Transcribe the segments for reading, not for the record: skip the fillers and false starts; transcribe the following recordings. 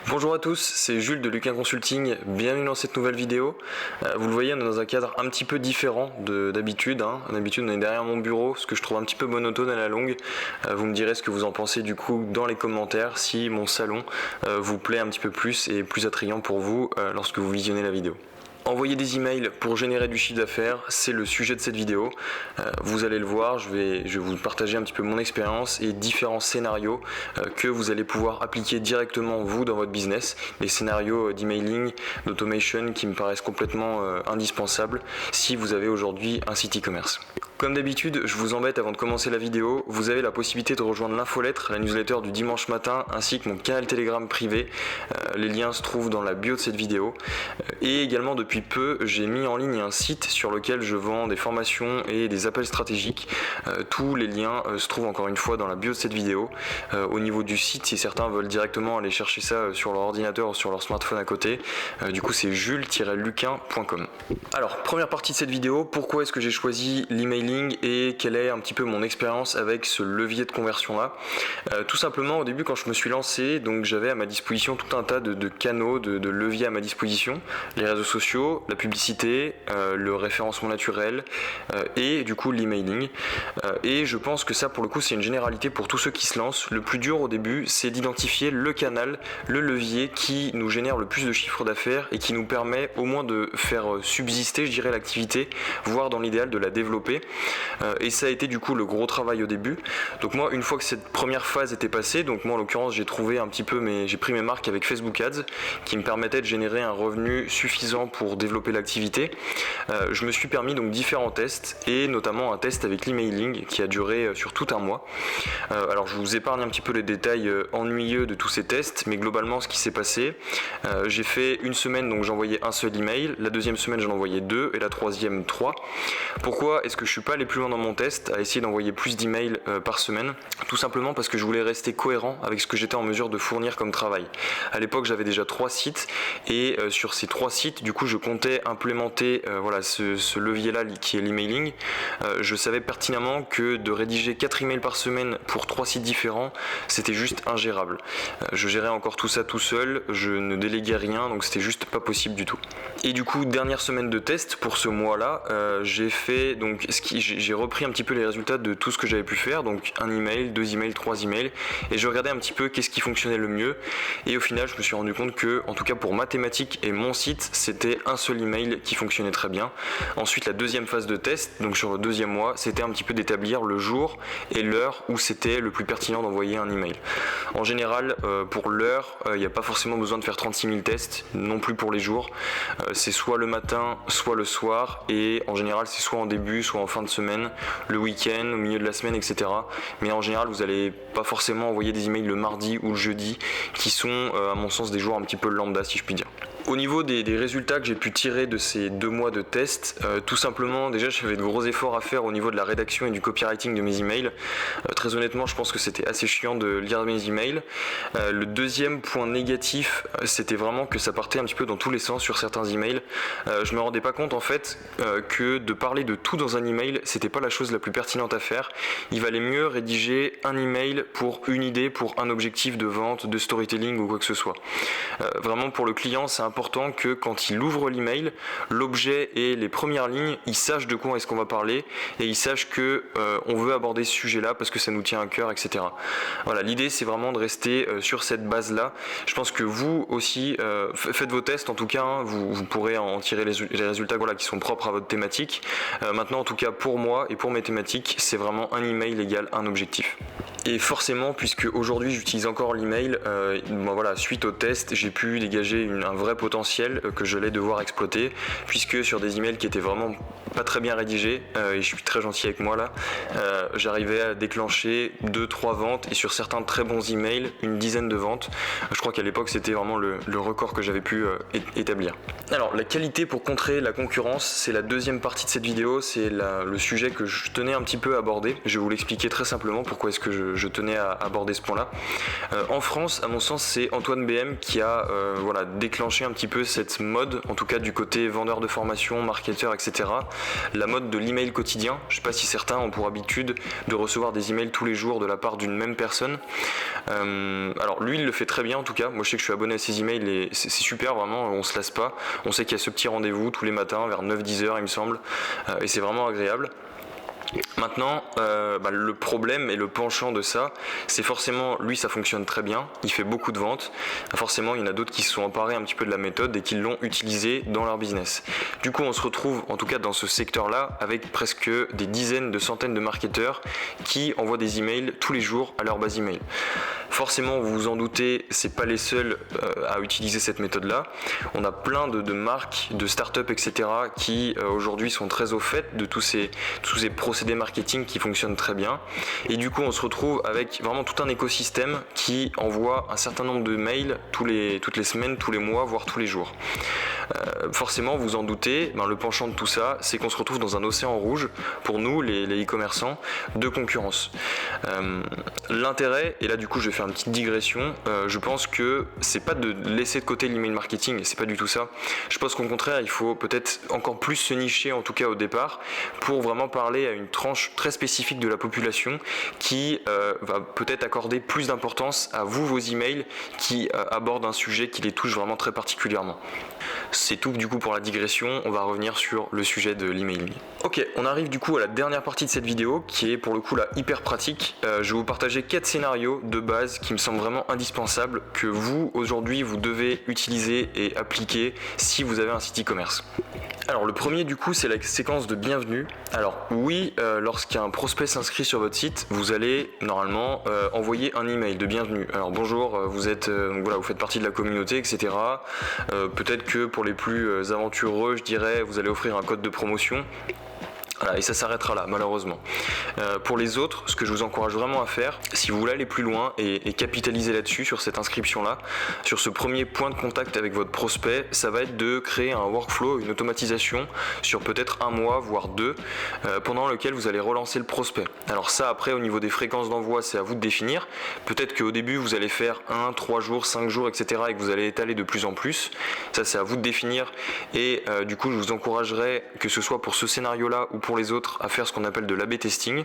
Bonjour à tous, c'est Jules de Luquin Consulting, bienvenue dans cette nouvelle vidéo. Vous le voyez, on est dans un cadre un petit peu différent d'habitude. D'habitude on est derrière mon bureau, ce que je trouve un petit peu monotone à la longue. Vous me direz ce que vous en pensez du coup dans les commentaires, si mon salon vous plaît un petit peu plus et plus attrayant pour vous lorsque vous visionnez la vidéo. Envoyer des emails pour générer du chiffre d'affaires, c'est le sujet de cette vidéo. Vous allez le voir, je vais vous partager un petit peu mon expérience et différents scénarios que vous allez pouvoir appliquer directement vous dans votre business. Les scénarios d'emailing, d'automation qui me paraissent complètement indispensables si vous avez aujourd'hui un site e-commerce. Comme d'habitude, je vous embête avant de commencer la vidéo, vous avez la possibilité de rejoindre l'infolettre, la newsletter du dimanche matin, ainsi que mon canal Telegram privé. Les liens se trouvent dans la bio de cette vidéo. Et également depuis peu, j'ai mis en ligne un site sur lequel je vends des formations et des appels stratégiques. Tous les liens se trouvent encore une fois dans la bio de cette vidéo. Au niveau du site, si certains veulent directement aller chercher ça sur leur ordinateur ou sur leur smartphone à côté, du coup c'est jules-luquin.com. Alors, première partie de cette vidéo, pourquoi est-ce que j'ai choisi l'emailing et quelle est un petit peu mon expérience avec ce levier de conversion là. Tout simplement, au début quand je me suis lancé, donc j'avais à ma disposition tout un tas de canaux, de leviers à ma disposition, les réseaux sociaux, la publicité, le référencement naturel et du coup l'emailing. Et je pense que ça pour le coup c'est une généralité pour tous ceux qui se lancent. Le plus dur au début c'est d'identifier le canal, le levier qui nous génère le plus de chiffre d'affaires et qui nous permet au moins de faire subsister, je dirais, l'activité, voire dans l'idéal de la développer. Et ça a été du coup le gros travail au début. Donc moi, une fois que cette première phase était passée, donc moi en l'occurrence j'ai trouvé un petit peu j'ai pris mes marques avec Facebook Ads qui me permettait de générer un revenu suffisant pour développer l'activité. Je me suis permis donc différents tests et notamment un test avec l'emailing qui a duré sur tout un mois. Alors je vous épargne un petit peu les détails ennuyeux de tous ces tests, mais globalement ce qui s'est passé, j'ai fait une semaine donc j'envoyais un seul email, la deuxième semaine j'en envoyais 2 et la troisième 3. Pourquoi est-ce que je suis pas allé plus loin dans mon test à essayer d'envoyer plus d'emails par semaine? Tout simplement parce que je voulais rester cohérent avec ce que j'étais en mesure de fournir comme travail. À l'époque j'avais déjà 3 sites et sur ces 3 sites du coup je comptais implémenter ce levier là qui est l'emailing. Je savais pertinemment que de rédiger 4 emails par semaine pour 3 sites différents c'était juste ingérable. Je gérais encore tout ça tout seul, je ne déléguais rien, donc c'était juste pas possible du tout. Et du coup dernière semaine de test pour ce mois là, j'ai repris un petit peu les résultats de tout ce que j'avais pu faire, donc un email, 2 emails, 3 emails, et je regardais un petit peu qu'est-ce qui fonctionnait le mieux, et au final je me suis rendu compte que, en tout cas pour ma thématique et mon site, c'était un seul email qui fonctionnait très bien. Ensuite la deuxième phase de test, donc sur le deuxième mois, c'était un petit peu d'établir le jour et l'heure où c'était le plus pertinent d'envoyer un email. En général, pour l'heure, il n'y a pas forcément besoin de faire 36 000 tests, non plus pour les jours. C'est soit le matin, soit le soir, et en général c'est soit en début, soit en fin de semaine, le week-end, au milieu de la semaine, etc. Mais en général vous n'allez pas forcément envoyer des emails le mardi ou le jeudi, qui sont à mon sens des jours un petit peu lambda si je puis dire. Au niveau des résultats que j'ai pu tirer de ces 2 mois de test, tout simplement déjà j'avais de gros efforts à faire au niveau de la rédaction et du copywriting de mes emails. Très honnêtement je pense que c'était assez chiant de lire mes emails. Le deuxième point négatif c'était vraiment que ça partait un petit peu dans tous les sens sur certains emails. Je me rendais pas compte en fait que de parler de tout dans un email c'était pas la chose la plus pertinente à faire. Il valait mieux rédiger un email pour une idée, pour un objectif de vente, de storytelling ou quoi que ce soit. Vraiment pour le client c'est important que quand il ouvre l'email, l'objet et les premières lignes, il sache de quoi est-ce qu'on va parler et il sache que on veut aborder ce sujet-là parce que ça nous tient à cœur, etc. Voilà, l'idée c'est vraiment de rester sur cette base-là. Je pense que vous aussi, faites vos tests en tout cas, vous pourrez en tirer les résultats qui sont propres à votre thématique. Maintenant en tout cas pour moi et pour mes thématiques, c'est vraiment un email égale un objectif. Et forcément, puisque aujourd'hui j'utilise encore l'email, suite au test, j'ai pu dégager un vrai potentiel que je vais devoir exploiter, puisque sur des emails qui étaient vraiment pas très bien rédigés, et je suis très gentil avec moi là, j'arrivais à déclencher 2-3 ventes, et sur certains très bons emails, une dizaine de ventes. Je crois qu'à l'époque c'était vraiment le record que j'avais pu établir. Alors la qualité pour contrer la concurrence, c'est la deuxième partie de cette vidéo, c'est le sujet que je tenais un petit peu à aborder. Je vais vous l'expliquer très simplement pourquoi est-ce que je tenais à aborder ce point-là. En France, à mon sens, c'est Antoine BM qui a déclenché un petit peu cette mode, en tout cas du côté vendeur de formation, marketeur, etc. La mode de l'email quotidien. Je ne sais pas si certains ont pour habitude de recevoir des emails tous les jours de la part d'une même personne. Alors lui, il le fait très bien en tout cas. Moi, je sais que je suis abonné à ses emails et c'est super, vraiment, on se lasse pas. On sait qu'il y a ce petit rendez-vous tous les matins vers 9-10 heures, il me semble, et c'est vraiment agréable. Maintenant, le problème et le penchant de ça, c'est forcément, lui ça fonctionne très bien, il fait beaucoup de ventes, forcément il y en a d'autres qui se sont emparés un petit peu de la méthode et qui l'ont utilisé dans leur business. Du coup on se retrouve en tout cas dans ce secteur là avec presque des dizaines de centaines de marketeurs qui envoient des emails tous les jours à leur base email. Forcément, vous vous en doutez, c'est pas les seuls à utiliser cette méthode-là. On a plein de marques, de startups, etc. qui aujourd'hui sont très au fait de tous ces procédés marketing qui fonctionnent très bien. Et du coup, on se retrouve avec vraiment tout un écosystème qui envoie un certain nombre de mails toutes les semaines, tous les mois, voire tous les jours. Forcément, vous en doutez, le penchant de tout ça, c'est qu'on se retrouve dans un océan rouge, pour nous, les e-commerçants, de concurrence. L'intérêt, et là du coup je vais faire une petite digression, je pense que c'est pas de laisser de côté l'email marketing, c'est pas du tout ça. Je pense qu'au contraire, il faut peut-être encore plus se nicher, en tout cas au départ, pour vraiment parler à une tranche très spécifique de la population qui va peut-être accorder plus d'importance à vous, vos emails, qui abordent un sujet qui les touche vraiment très particulièrement. C'est tout du coup pour la digression, on va revenir sur le sujet de l'emailing. Ok, on arrive du coup à la dernière partie de cette vidéo qui est pour le coup là hyper pratique. Je vais vous partager 4 scénarios de base qui me semblent vraiment indispensables que vous aujourd'hui vous devez utiliser et appliquer si vous avez un site e-commerce. Alors le premier du coup c'est la séquence de bienvenue. Alors oui, lorsqu'un prospect s'inscrit sur votre site, vous allez normalement envoyer un email de bienvenue. Alors bonjour, vous êtes vous faites partie de la communauté, etc. Peut-être que pour les plus aventureux, je dirais, vous allez offrir un code de promotion. Voilà, et ça s'arrêtera là, malheureusement. Pour les autres, ce que je vous encourage vraiment à faire, si vous voulez aller plus loin et capitaliser là-dessus, sur cette inscription-là, sur ce premier point de contact avec votre prospect, ça va être de créer un workflow, une automatisation sur peut-être un mois, voire 2, pendant lequel vous allez relancer le prospect. Alors ça, après, au niveau des fréquences d'envoi, c'est à vous de définir. Peut-être qu'au début, vous allez faire 1, 3 jours, 5 jours, etc. et que vous allez étaler de plus en plus. Ça, c'est à vous de définir. Et du coup, je vous encouragerais, que ce soit pour ce scénario-là ou pour les autres, à faire ce qu'on appelle de l'A/B testing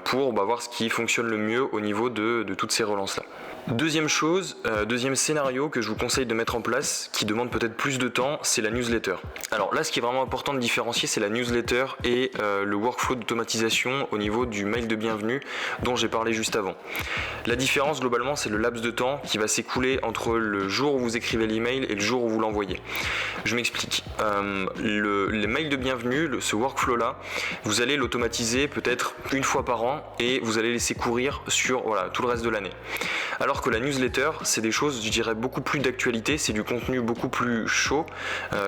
pour voir ce qui fonctionne le mieux au niveau de toutes ces relances là. Deuxième chose, deuxième scénario que je vous conseille de mettre en place, qui demande peut-être plus de temps, c'est la newsletter. Alors là, ce qui est vraiment important de différencier, c'est la newsletter et le workflow d'automatisation au niveau du mail de bienvenue dont j'ai parlé juste avant. La différence globalement, c'est le laps de temps qui va s'écouler entre le jour où vous écrivez l'email et le jour où vous l'envoyez. Je m'explique. Les mails de bienvenue, ce workflow-là, vous allez l'automatiser peut-être une fois par an et vous allez laisser courir sur tout le reste de l'année. Alors que la newsletter, c'est des choses, je dirais, beaucoup plus d'actualité, c'est du contenu beaucoup plus chaud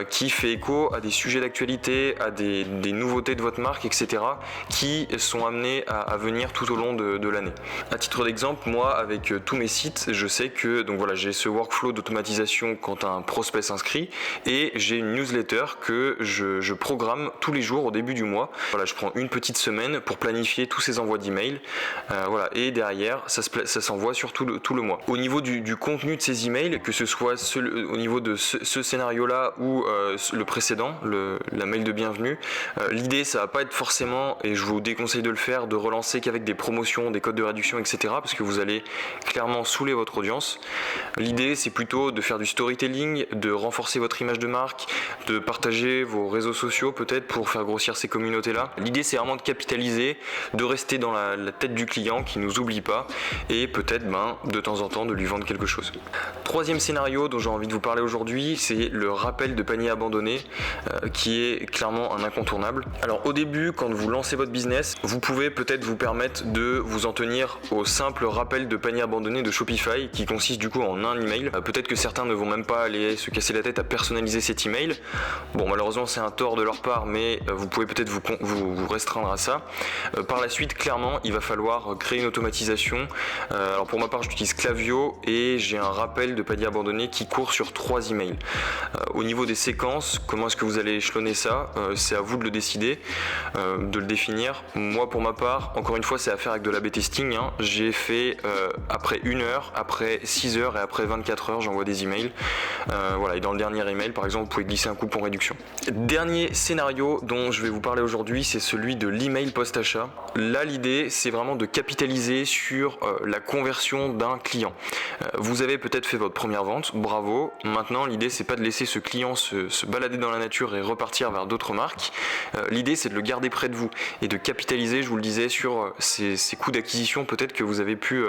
qui fait écho à des sujets d'actualité, à des nouveautés de votre marque, etc. qui sont amenés à venir tout au long de l'année. À titre d'exemple, moi, avec tous mes sites, je sais que j'ai ce workflow d'automatisation quand un prospect s'inscrit et j'ai une newsletter que je programme tous les jours au début du mois. Je prends une petite semaine pour planifier tous ces envois d'emails. Et derrière, ça s'envoie sur tout le mois. Au niveau du contenu de ces emails, que ce soit au niveau de ce scénario-là ou le précédent, la mail de bienvenue, l'idée ça va pas être forcément, et je vous déconseille de le faire, de relancer qu'avec des promotions, des codes de réduction, etc. parce que vous allez clairement saouler votre audience. L'idée c'est plutôt de faire du storytelling, de renforcer votre image de marque, de partager vos réseaux sociaux peut-être pour faire grossir ces communautés-là. L'idée c'est vraiment de capitaliser, de rester dans la tête du client qui nous oublie pas et peut-être de temps en temps de lui vendre quelque chose. Troisième scénario dont j'ai envie de vous parler aujourd'hui, c'est le rappel de panier abandonné qui est clairement un incontournable. Alors au début, quand vous lancez votre business, vous pouvez peut-être vous permettre de vous en tenir au simple rappel de panier abandonné de Shopify qui consiste du coup en un email. Peut-être que certains ne vont même pas aller se casser la tête à personnaliser cet email. Bon, malheureusement c'est un tort de leur part, mais vous pouvez peut-être peut-être vous restreindre à ça. Par la suite, clairement, il va falloir créer une automatisation. Alors pour ma part, j'utilise Klaviyo et j'ai un rappel de panier abandonné qui court sur 3 emails. Au niveau des séquences, comment est-ce que vous allez échelonner ça? C'est à vous de le décider, de le définir. Moi, pour ma part, encore une fois, c'est à faire avec de l'A/B testing. J'ai fait après 1 heure, après 6 heures et après 24 heures, j'envoie des emails. Voilà, et dans le dernier email, par exemple, vous pouvez glisser un coupon réduction. Dernier scénario dont je vais vous parler aujourd'hui, c'est celui de l'email post-achat. Là, l'idée, c'est vraiment de capitaliser sur la conversion d'un client. Vous avez peut-être fait votre première vente, bravo. Maintenant, l'idée, c'est pas de laisser ce client se balader dans la nature et repartir vers d'autres marques. L'idée, c'est de le garder près de vous et de capitaliser, je vous le disais, sur ces coûts d'acquisition peut-être que vous avez pu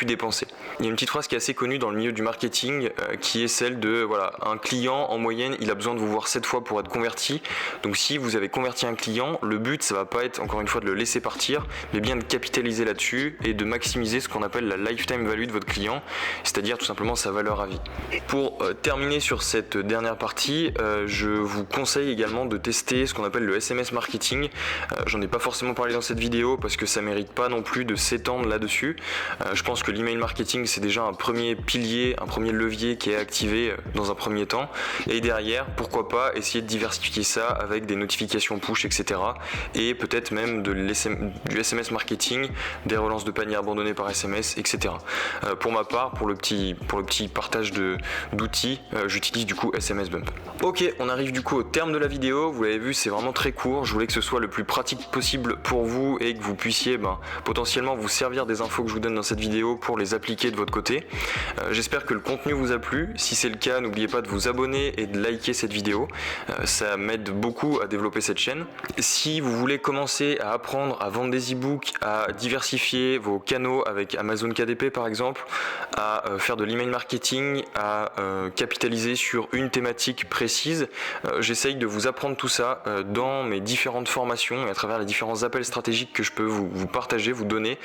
dépenser. Il y a une petite phrase qui est assez connue dans le milieu du marketing qui est celle de voilà, un client en moyenne, il a besoin de vous voir 7 fois pour être converti. Donc si vous avez converti un client, le but, ça va pas être encore une fois de le laisser partir, mais bien de capitaliser là-dessus et de maximiser ce qu'on appelle la lifetime value de votre client, c'est-à-dire tout simplement sa valeur à vie. Pour terminer sur cette dernière partie, je vous conseille également de tester ce qu'on appelle le SMS marketing. J'en ai pas forcément parlé dans cette vidéo parce que ça mérite pas non plus de s'étendre là-dessus. Je pense que l'email marketing, c'est déjà un premier pilier, un premier levier qui est activé dans un premier temps. Et derrière, pourquoi pas essayer de diversifier ça avec des notifications push, etc. Et peut-être même du SMS marketing, des relances de panier abandonnés par SMS, etc. Pour ma part, pour le petit partage d'outils, j'utilise du coup SMS Bump. Ok, on arrive du coup au terme de la vidéo. Vous l'avez vu, c'est vraiment très court. Je voulais que ce soit le plus pratique possible pour vous et que vous puissiez potentiellement vous servir des infos que je vous donne dans cette vidéo pour les appliquer de votre côté. J'espère que le contenu vous a plu. Si c'est le cas, n'oubliez pas de vous abonner et de liker cette vidéo. Ça m'aide beaucoup à développer cette chaîne. Si vous voulez commencer à apprendre à vendre des e-books, à diversifier vos canaux avec Amazon KDP par exemple, à faire de l'email marketing, à capitaliser sur une thématique précise, j'essaye de vous apprendre tout ça dans mes différentes formations et à travers les différents appels stratégiques que je peux vous partager, vous donner.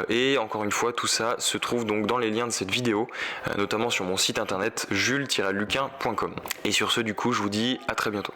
Et encore une fois, tout ça se trouve donc dans les liens de cette vidéo, notamment sur mon site internet jules-luquin.com. Et sur ce, du coup, je vous dis à très bientôt.